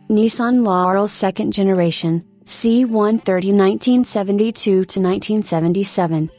Nissan Laurel second generation, C130 1972–1977.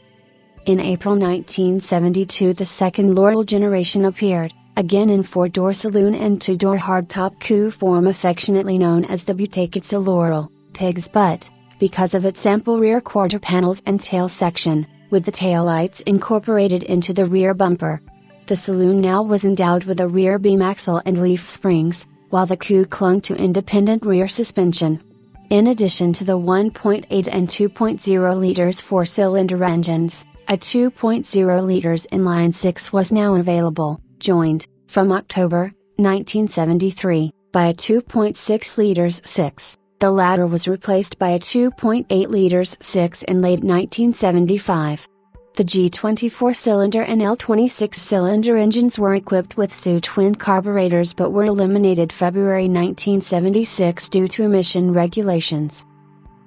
In April 1972 the second Laurel generation appeared, again in 4-door saloon and 2-door hardtop coupe form, affectionately known as the Buteyko Laurel, pig's butt, because of its ample rear quarter panels and tail section, with the taillights incorporated into the rear bumper. The saloon now was endowed with a rear beam axle and leaf springs, while the coupe clung to independent rear suspension. In addition to the 1.8 and 2.0 liters 4-cylinder engines, a 2.0 liters inline 6 was now available, joined, from October 1973, by a 2.6 liters 6. The latter was replaced by a 2.8 liters 6 in late 1975. The G20 4-cylinder and L20 6-cylinder engines were equipped with C twin carburetors but were eliminated February 1976 due to emission regulations.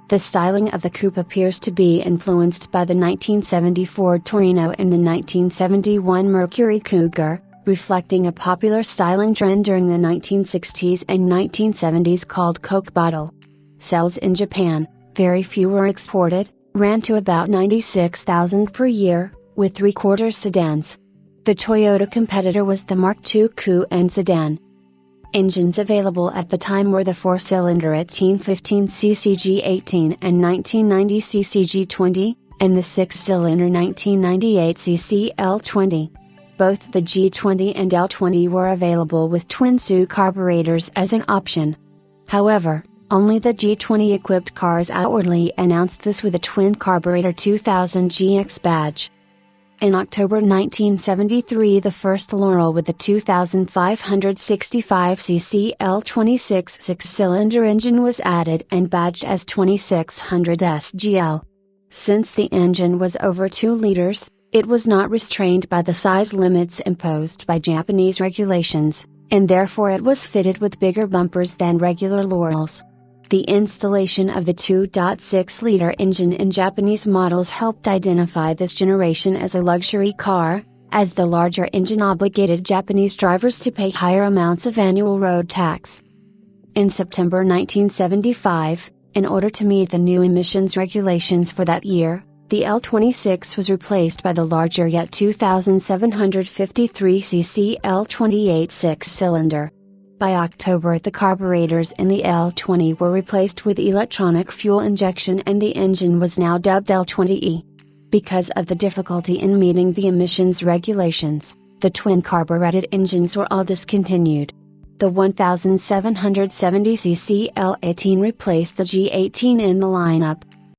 The styling of the coupe appears to be influenced by the 1970 Ford Torino and the 1971 Mercury Cougar, reflecting a popular styling trend during the 1960s and 1970s called Coke Bottle. Sales in Japan, very few were exported, ran to about 96,000 per year, with 3/4 sedans. The Toyota competitor was the Mark II coupe and sedan. Engines available at the time were the 4-cylinder 1815cc G18 and 1990cc G20, and the 6-cylinder 1998cc L20. Both the G20 and L20 were available with twin SU carburetors as an option. However, only the G20 equipped cars outwardly announced this with a twin carburetor 2000 GX badge. In October 1973 the first Laurel with the 2565cc L26 6-cylinder engine was added and badged as 2600 SGL. Since the engine was over 2 liters, it was not restrained by the size limits imposed by Japanese regulations, and therefore it was fitted with bigger bumpers than regular Laurels. The installation of the 2.6-liter engine in Japanese models helped identify this generation as a luxury car, as the larger engine obligated Japanese drivers to pay higher amounts of annual road tax. In September 1975, in order to meet the new emissions regulations for that year, the L26 was replaced by the larger yet 2753cc L28 6-cylinder. By October the carburetors in the L20 were replaced with electronic fuel injection and the engine was now dubbed L20E. Because of the difficulty in meeting the emissions regulations, the twin carbureted engines were all discontinued. The 1770cc L18 replaced the G18 in the lineup,